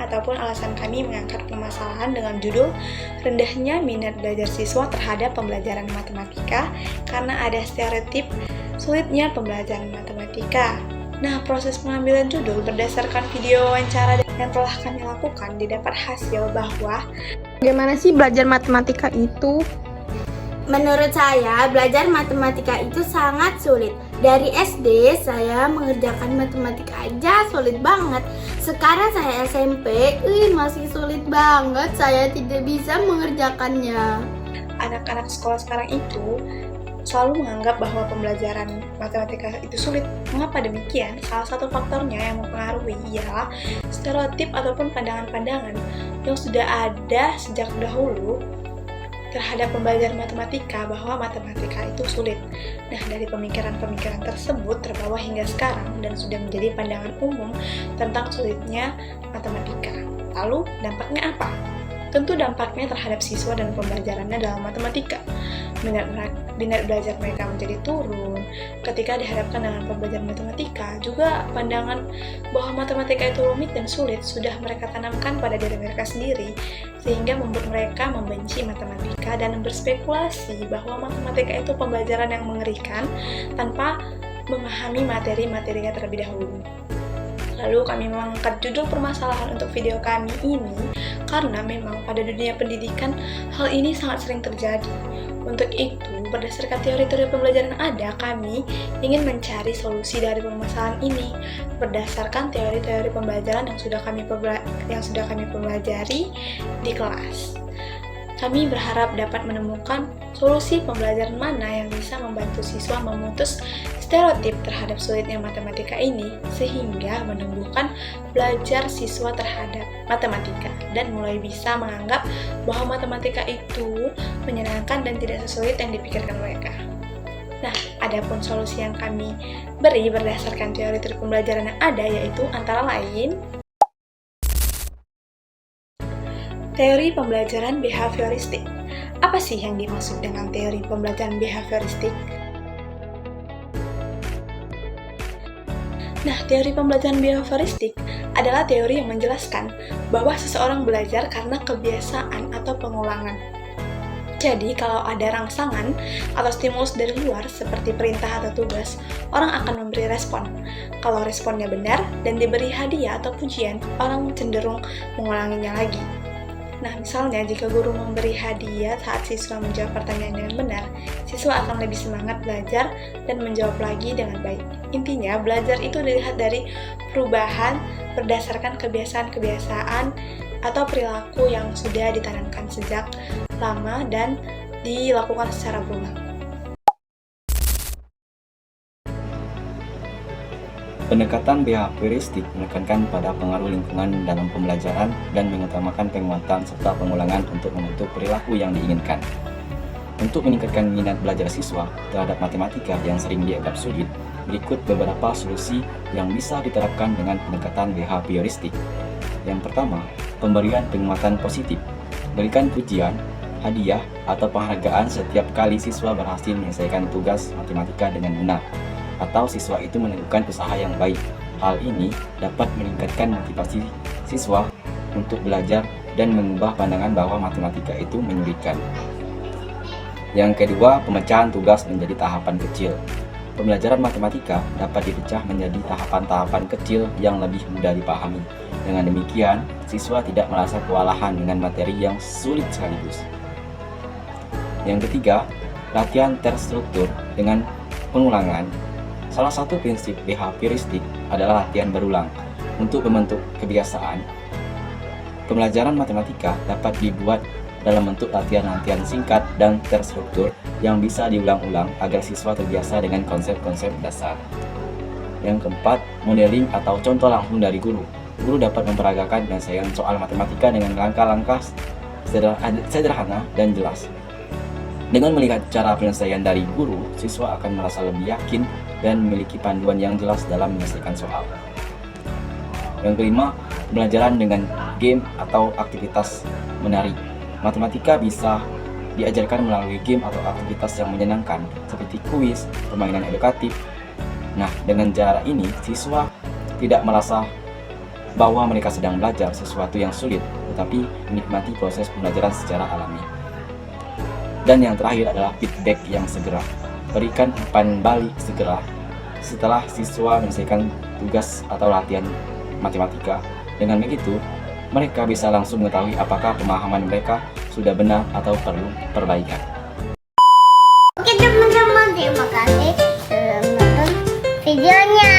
ataupun alasan kami mengangkat permasalahan dengan judul rendahnya minat belajar siswa terhadap pembelajaran matematika karena ada stereotip sulitnya pembelajaran matematika. Nah, proses pengambilan judul berdasarkan video wawancara yang telah kami lakukan didapat hasil bahwa bagaimana sih belajar matematika itu? Menurut saya, belajar matematika itu sangat sulit. Dari SD, saya mengerjakan matematika aja sulit banget. Sekarang saya SMP, masih sulit banget. Saya tidak bisa mengerjakannya. anak-anak sekolah sekarang itu selalu menganggap bahwa pembelajaran matematika itu sulit. Mengapa demikian? Salah satu faktornya yang mempengaruhi ialah stereotip ataupun pandangan-pandangan yang sudah ada sejak dahulu terhadap pembelajaran matematika bahwa matematika itu sulit. Nah, dari pemikiran-pemikiran tersebut terbawa hingga sekarang dan sudah menjadi pandangan umum tentang sulitnya matematika. Lalu, dampaknya apa? Tentu dampaknya terhadap siswa dan pembelajarannya dalam matematika. Minat belajar mereka menjadi turun. Ketika dihadapkan dengan pembelajaran matematika, juga pandangan bahwa matematika itu rumit dan sulit sudah mereka tanamkan pada diri mereka sendiri, sehingga membuat mereka membenci matematika dan berspekulasi bahwa matematika itu pembelajaran yang mengerikan tanpa memahami materi-materinya terlebih dahulu. Lalu kami mengangkat judul permasalahan untuk video kami ini karena memang pada dunia pendidikan hal ini sangat sering terjadi. Untuk itu, berdasarkan teori-teori pembelajaran yang ada, kami ingin mencari solusi dari permasalahan ini berdasarkan teori-teori pembelajaran yang sudah kami pelajari di kelas. Kami berharap dapat menemukan solusi pembelajaran mana yang bisa membantu siswa memutus stereotip terhadap sulitnya matematika ini, sehingga menumbuhkan belajar siswa terhadap matematika dan mulai bisa menganggap bahwa matematika itu menyenangkan dan tidak sesulit yang dipikirkan mereka. Nah, adapun solusi yang kami beri berdasarkan teori-teori pembelajaran yang ada yaitu antara lain teori pembelajaran behavioristik. Apa sih yang dimaksud dengan teori pembelajaran behavioristik? Nah, teori pembelajaran behavioristik adalah teori yang menjelaskan bahwa seseorang belajar karena kebiasaan atau pengulangan. Jadi, kalau ada rangsangan atau stimulus dari luar seperti perintah atau tugas, orang akan memberi respon. Kalau responnya benar dan diberi hadiah atau pujian, orang cenderung mengulanginya lagi. Nah, misalnya jika guru memberi hadiah saat siswa menjawab pertanyaan dengan benar, siswa akan lebih semangat belajar dan menjawab lagi dengan baik. Intinya, belajar itu dilihat dari perubahan berdasarkan kebiasaan-kebiasaan atau perilaku yang sudah ditanamkan sejak lama dan dilakukan secara berulang. Pendekatan behavioristik menekankan pada pengaruh lingkungan dalam pembelajaran dan mengutamakan penguatan serta pengulangan untuk membentuk perilaku yang diinginkan. Untuk meningkatkan minat belajar siswa terhadap matematika yang sering dianggap sulit, berikut beberapa solusi yang bisa diterapkan dengan pendekatan behavioristik. Yang pertama, pemberian penguatan positif. Berikan pujian, hadiah, atau penghargaan setiap kali siswa berhasil menyelesaikan tugas matematika dengan benar, atau siswa itu menunjukkan usaha yang baik. Hal ini dapat meningkatkan motivasi siswa untuk belajar dan mengubah pandangan bahwa matematika itu menyulitkan. Yang kedua, pemecahan tugas menjadi tahapan kecil. Pembelajaran matematika dapat dipecah menjadi tahapan-tahapan kecil yang lebih mudah dipahami. Dengan demikian, siswa tidak merasa kewalahan dengan materi yang sulit sekaligus. Yang ketiga, latihan terstruktur dengan pengulangan. Salah satu prinsip behavioristik adalah latihan berulang. Untuk membentuk kebiasaan, pembelajaran matematika dapat dibuat dalam bentuk latihan-latihan singkat dan terstruktur yang bisa diulang-ulang agar siswa terbiasa dengan konsep-konsep dasar. Yang keempat, modeling atau contoh langsung dari guru. Guru dapat memperagakan penyelesaian soal matematika dengan langkah-langkah sederhana dan jelas. Dengan melihat cara penyelesaian dari guru, siswa akan merasa lebih yakin dan memiliki panduan yang jelas dalam menyelesaikan soal. Yang kelima, pembelajaran dengan game atau aktivitas menarik. Matematika bisa diajarkan melalui game atau aktivitas yang menyenangkan, seperti kuis, permainan edukatif. Nah, dengan cara ini, siswa tidak merasa bahwa mereka sedang belajar sesuatu yang sulit, tetapi menikmati proses pembelajaran secara alami. Dan yang terakhir adalah feedback yang segera. Berikan umpan balik segera setelah siswa menyelesaikan tugas atau latihan matematika. Dengan begitu, mereka bisa langsung mengetahui apakah pemahaman mereka sudah benar atau perlu perbaikan. Oke teman-teman, terima kasih sudah menonton videonya.